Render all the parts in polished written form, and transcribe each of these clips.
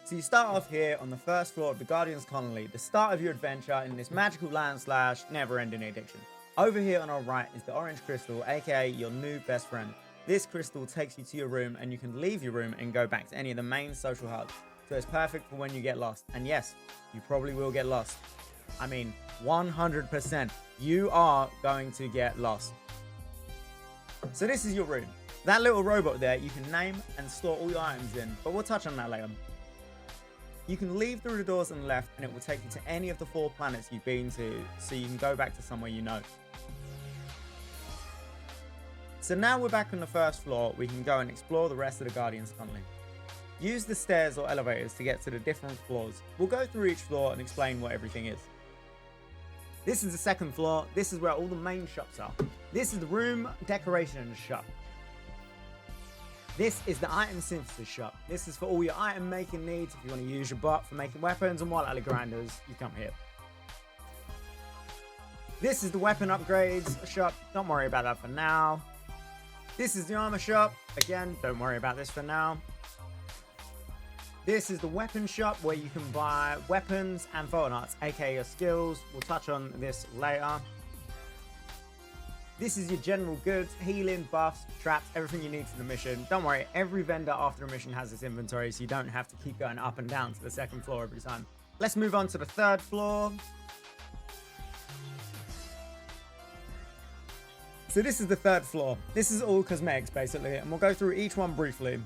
So you start off here on the first floor of the Guardian's Colony, the start of your adventure in this magical land / never-ending addiction. Over here on our right is the orange crystal, aka your new best friend. This crystal takes you to your room and you can leave your room and go back to any of the main social hubs. So it's perfect for when you get lost. And yes, you probably will get lost. I mean, 100%. You are going to get lost. So this is your room. That little robot there, you can name and store all your items in, but we'll touch on that later. You can leave through the doors on the left and it will take you to any of the 4 planets you've been to, so you can go back to somewhere you know. So now we're back on the first floor, we can go and explore the rest of the Guardian's Colony. Use the stairs or elevators to get to the different floors. We'll go through each floor and explain what everything is. This is the second floor. This is where all the main shops are. This is the room decoration shop. This is the item synthesis shop. This is for all your item making needs. If you want to use your bot for making weapons and wallet grinders, you come here. This is the weapon upgrades shop. Don't worry about that for now. This is the armor shop. Again, don't worry about this for now. This is the weapon shop where you can buy weapons and photon arts, aka your skills. We'll touch on this later. This is your general goods, healing, buffs, traps, everything you need for the mission. Don't worry, every vendor after a mission has its inventory, so you don't have to keep going up and down to the second floor every time. Let's move on to the third floor. So this is the third floor. This is all cosmetics basically, and we'll go through each one briefly.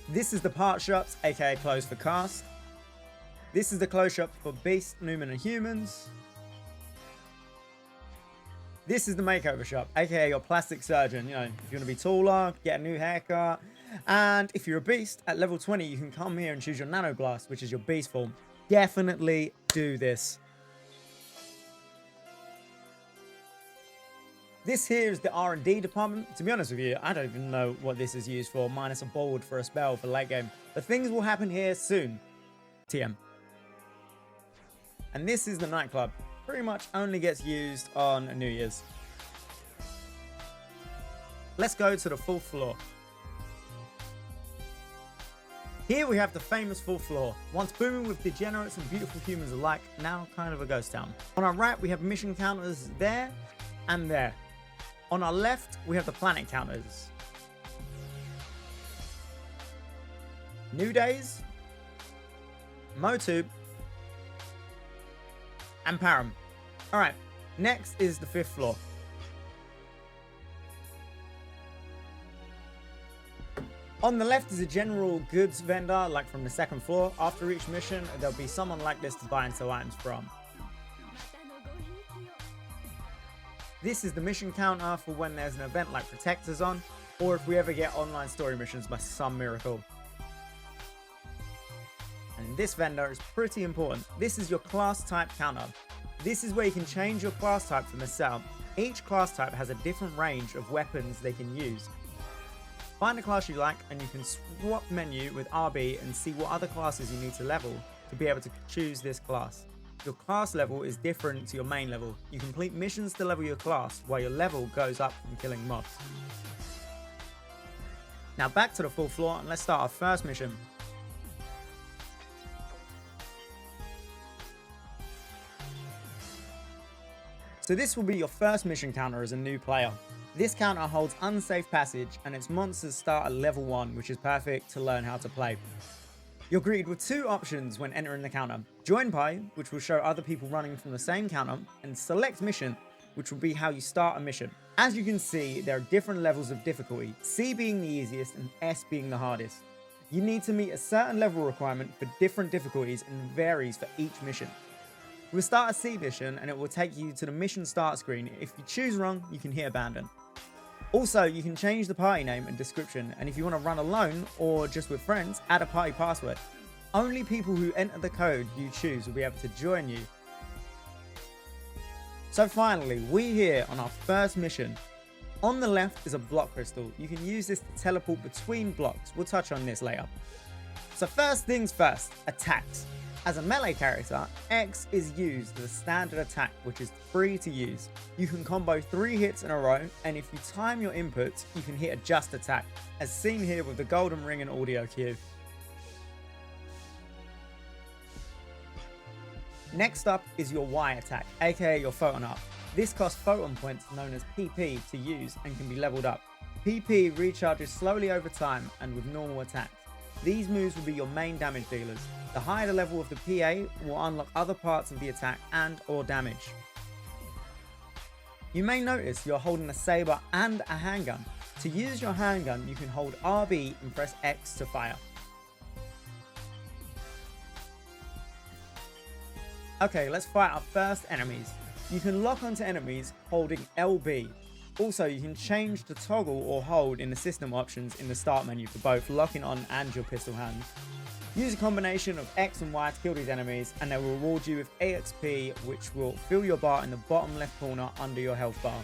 This is the part shops, aka clothes for cast. This is the clothes shop for beasts, Numen, and humans. This is the makeover shop, aka your plastic surgeon. You know, if you want to be taller, get a new haircut. And if you're a beast, at level 20, you can come here and choose your nanoblast, which is your beast form. Definitely do this. This here is the R&D department. To be honest with you, I don't even know what this is used for, minus a board for a spell for late game. But things will happen here soon. TM. And this is the nightclub. Pretty much only gets used on New Year's. Let's go to the 4th floor. Here we have the famous 4th floor. Once booming with degenerates and beautiful humans alike, now kind of a ghost town. On our right, we have mission counters there and there. On our left, we have the planet counters. New Days, Motu, and Param. Alright, next is the 5th floor. On the left is a general goods vendor, like from the 2nd floor. After each mission, there'll be someone like this to buy and sell items from. This is the mission counter for when there's an event like Protectors on, or if we ever get online story missions by some miracle. And this vendor is pretty important. This is your class type counter. This is where you can change your class type from the setup. Each class type has a different range of weapons they can use. Find a class you like and you can swap menu with RB and see what other classes you need to level to be able to choose this class. Your class level is different to your main level. You complete missions to level your class while your level goes up from killing mobs. Now back to the 4th floor and let's start our first mission. So this will be your first mission counter as a new player. This counter holds unsafe passage and its monsters start at level 1, which is perfect to learn how to play. You're greeted with 2 options when entering the counter. Join Pie, which will show other people running from the same counter, and Select Mission, which will be how you start a mission. As you can see, there are different levels of difficulty, C being the easiest and S being the hardest. You need to meet a certain level requirement for different difficulties and varies for each mission. We'll start a C mission and it will take you to the mission start screen. If you choose wrong, you can hit abandon. Also, you can change the party name and description, and if you want to run alone or just with friends, add a party password. Only people who enter the code you choose will be able to join you. So finally, we're here on our first mission. On the left is a block crystal. You can use this to teleport between blocks. We'll touch on this later. So first things first, attacks. As a melee character, X is used as a standard attack, which is free to use. You can combo 3 hits in a row, and if you time your inputs, you can hit a just attack, as seen here with the golden ring and audio cue. Next up is your Y attack, aka your photon art. This costs photon points known as PP to use and can be leveled up. PP recharges slowly over time and with normal attacks. These moves will be your main damage dealers. The higher the level of the PA will unlock other parts of the attack and or damage. You may notice you're holding a saber and a handgun. To use your handgun, you can hold RB and press X to fire. Okay, let's fight our first enemies. You can lock onto enemies holding LB. Also, you can change the toggle or hold in the system options in the start menu for both locking on and your pistol hands. Use a combination of X and Y to kill these enemies, and they will reward you with EXP, which will fill your bar in the bottom left corner under your health bar.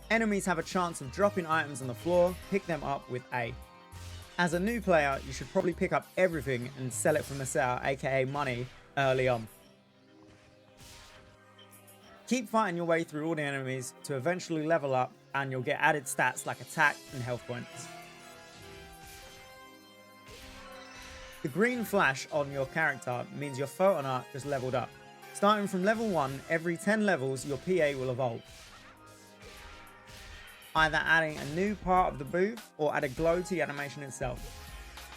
Enemies have a chance of dropping items on the floor. Pick them up with A. As a new player, you should probably pick up everything and sell it from the seller, aka money, early on. Keep fighting your way through all the enemies to eventually level up, and you'll get added stats like attack and health points. The green flash on your character means your photon art just leveled up. Starting from level 1, every 10 levels your PA will evolve. Either adding a new part of the booth or add a glow to the animation itself.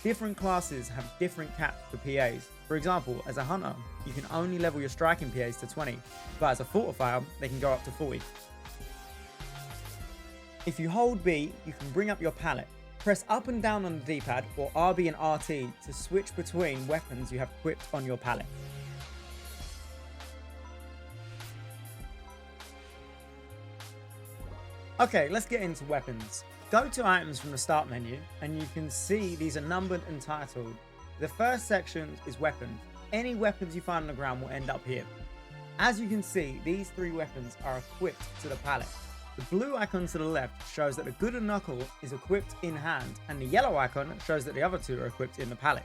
Different classes have different caps for PAs. For example, as a hunter, you can only level your striking PAs to 20, but as a fortifier, they can go up to 40. If you hold B, you can bring up your palette. Press up and down on the D-pad or RB and RT to switch between weapons you have equipped on your palette. Okay, let's get into weapons. Go to items from the start menu and you can see these are numbered and titled. The first section is weapons. Any weapons you find on the ground will end up here. As you can see, these 3 weapons are equipped to the palette. The blue icon to the left shows that the good knuckle is equipped in hand, and the yellow icon shows that the other 2 are equipped in the palette.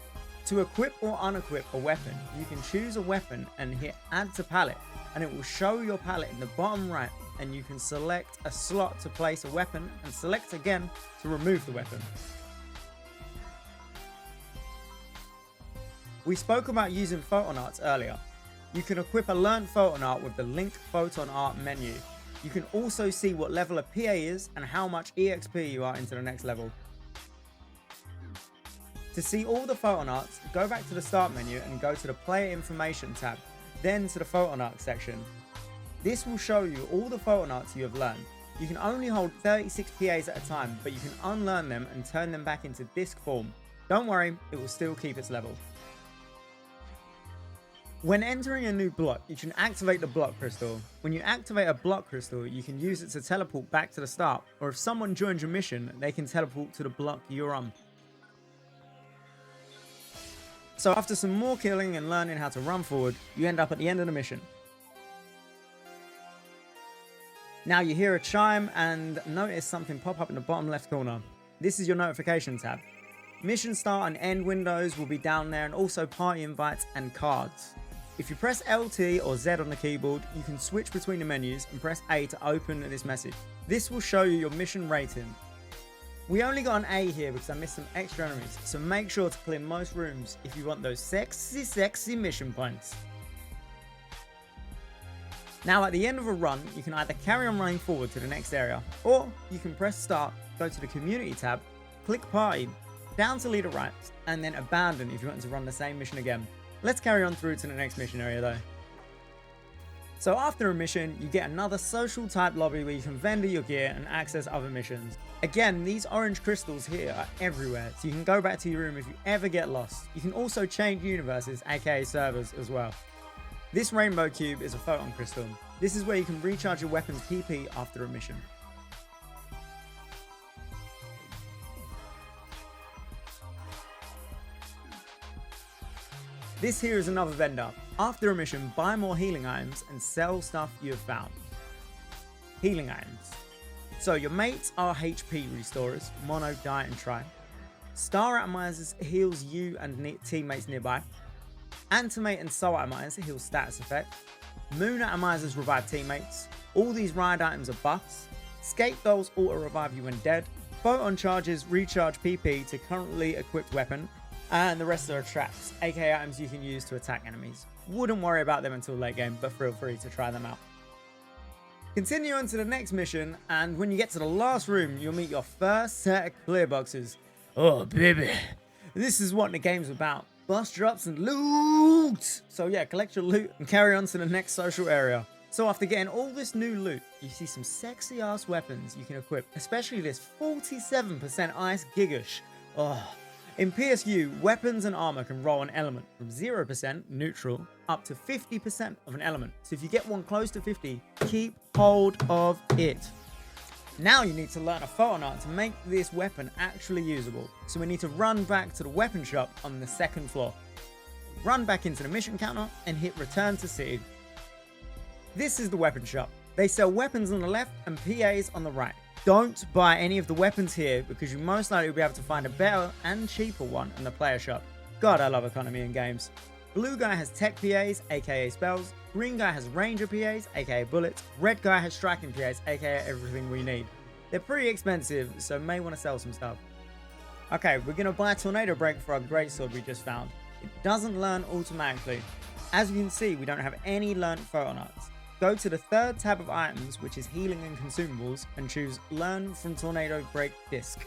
To equip or unequip a weapon, you can choose a weapon and hit add to palette, and it will show your palette in the bottom right, and you can select a slot to place a weapon and select again to remove the weapon. We spoke about using photon arts earlier. You can equip a learned photon art with the linked photon art menu. You can also see what level a PA is and how much EXP you are into the next level. To see all the photon arts, go back to the start menu and go to the player information tab, then to the photon art section. This will show you all the photon arts you have learned. You can only hold 36 PAs at a time, but you can unlearn them and turn them back into disc form. Don't worry, it will still keep its level. When entering a new block, you can activate the block crystal. When you activate a block crystal, you can use it to teleport back to the start, or if someone joins your mission, they can teleport to the block you're on. So after some more killing and learning how to run forward, you end up at the end of the mission. Now you hear a chime and notice something pop up in the bottom left corner. This is your notification tab. Mission start and end windows will be down there, and also party invites and cards. If you press LT or Z on the keyboard, you can switch between the menus and press A to open this message. This will show you your mission rating. We only got an A here because I missed some extra enemies, so make sure to clear most rooms if you want those sexy mission points. Now at the end of a run, you can either carry on running forward to the next area, or you can press start, go to the community tab, click party, down to leader right, and then abandon if you want to run the same mission again. Let's carry on through to the next mission area though. So after a mission, you get another social type lobby where you can vendor your gear and access other missions. Again, these orange crystals here are everywhere, so you can go back to your room if you ever get lost. You can also change universes, aka servers, as well. This rainbow cube is a photon crystal. This is where you can recharge your weapon's PP after a mission. This here is another vendor. After a mission, buy more healing items and sell stuff you have found. Healing items. So your mates are HP restorers, mono, die and tri. Star atomizers heals you and teammates nearby. Antimate and soul atomizers heal status effect. Moon atomizers revive teammates. All these ride items are buffs. Scape dolls auto revive you when dead. Photon charges recharge PP to currently equipped weapon. And the rest are traps, aka items you can use to attack enemies. Wouldn't worry about them until late game, but feel free to try them out. Continue on to the next mission, and when you get to the last room, you'll meet your first set of clear boxes. Oh baby, this is what the game's about. Bust drops and loot! So yeah, collect your loot and carry on to the next social area. So after getting all this new loot, you see some sexy ass weapons you can equip, especially this 47% ice gigash. Oh. In PSU, weapons and armor can roll an element from 0% neutral up to 50% of an element. So if you get one close to 50, keep hold of it. Now you need to learn a photon art to make this weapon actually usable. So we need to run back to the weapon shop on the second floor. Run back into the mission counter and hit return to city. This is the weapon shop. They sell weapons on the left and PAs on the right. Don't buy any of the weapons here because you most likely will be able to find a better and cheaper one in the player shop. God, I love economy in games. Blue guy has tech PAs, aka spells. Green guy has ranger PAs, aka bullets. Red guy has striking PAs, aka everything we need. They're pretty expensive, so may want to sell some stuff. Okay, we're going to buy a tornado break for our greatsword we just found. It doesn't learn automatically. As you can see, we don't have any learned photon arts. Go to the third tab of items, which is healing and consumables, and choose learn from tornado break disc.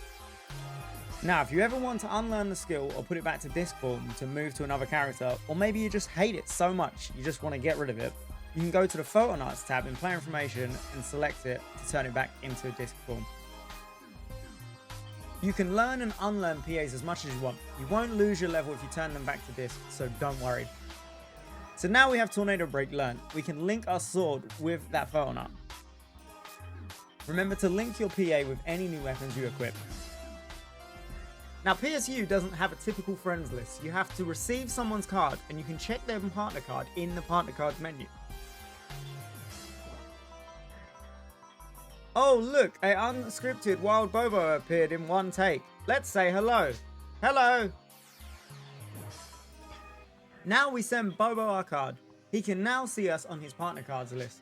Now, if you ever want to unlearn the skill or put it back to disc form to move to another character, or maybe you just hate it so much you just want to get rid of it, you can go to the photon arts tab in player information and select it to turn it back into a disc form. You can learn and unlearn PAs as much as you want. You won't lose your level if you turn them back to disc, so don't worry. So now we have Tornado Break learned. We can link our sword with that photon art. Remember to link your PA with any new weapons you equip. Now PSU doesn't have a typical friends list. You have to receive someone's card and you can check their partner card in the partner cards menu. Oh look, a unscripted wild Bobo appeared in one take. Let's say hello. Hello! Now we send Bobo our card. He can now see us on his partner cards list.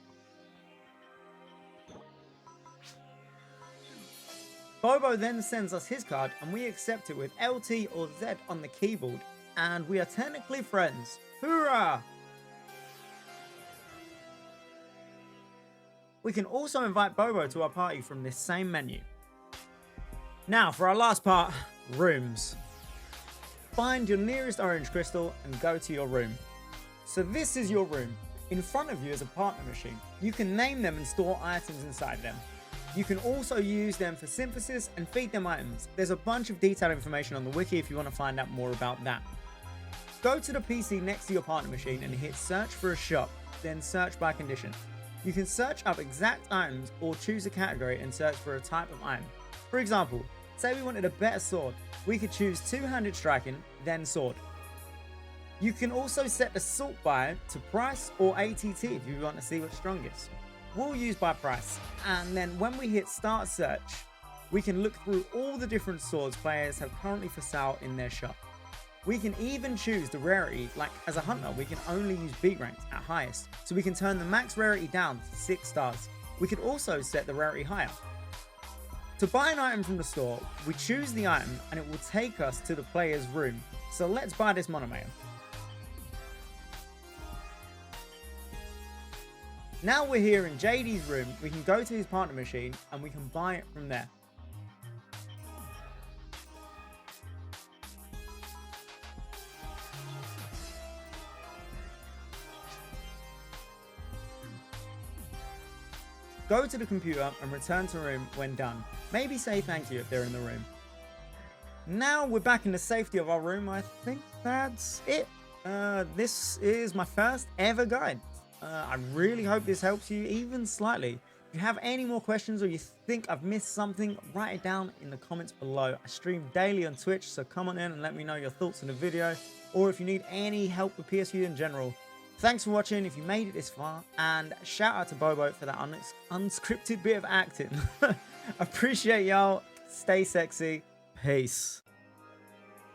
Bobo then sends us his card and we accept it with LT or Z on the keyboard and we are technically friends. Hoorah! We can also invite Bobo to our party from this same menu. Now for our last part, rooms. Find your nearest orange crystal and go to your room. So this is your room. In front of you is a partner machine. You can name them and store items inside them. You can also use them for synthesis and feed them items. There's a bunch of detailed information on the wiki if you want to find out more about that. Go to the PC next to your partner machine and hit search for a shop, then search by condition. You can search up exact items or choose a category and search for a type of item. For example, say we wanted a better sword, we could choose two-handed striking, then sword. You can also set the sort by to price or ATT if you want to see what's strongest. We'll use by price, and then when we hit start search, we can look through all the different swords players have currently for sale in their shop. We can even choose the rarity, like as a hunter we can only use B ranks at highest, so we can turn the max rarity down to 6 stars. We could also set the rarity higher. To buy an item from the store, we choose the item and it will take us to the player's room. So let's buy this monomail. Now we're here in JD's room, we can go to his partner machine and we can buy it from there. Go to the computer and return to room when done. Maybe say thank you if they're in the room. Now we're back in the safety of our room. I think that's it. This is my first ever guide. I really hope this helps you even slightly. If you have any more questions or you think I've missed something, write it down in the comments below. I stream daily on Twitch, so come on in and let me know your thoughts on the video, or if you need any help with PSU in general. Thanks for watching if you made it this far, and shout out to Bobo for that unscripted bit of acting. Appreciate y'all. Stay sexy. Peace.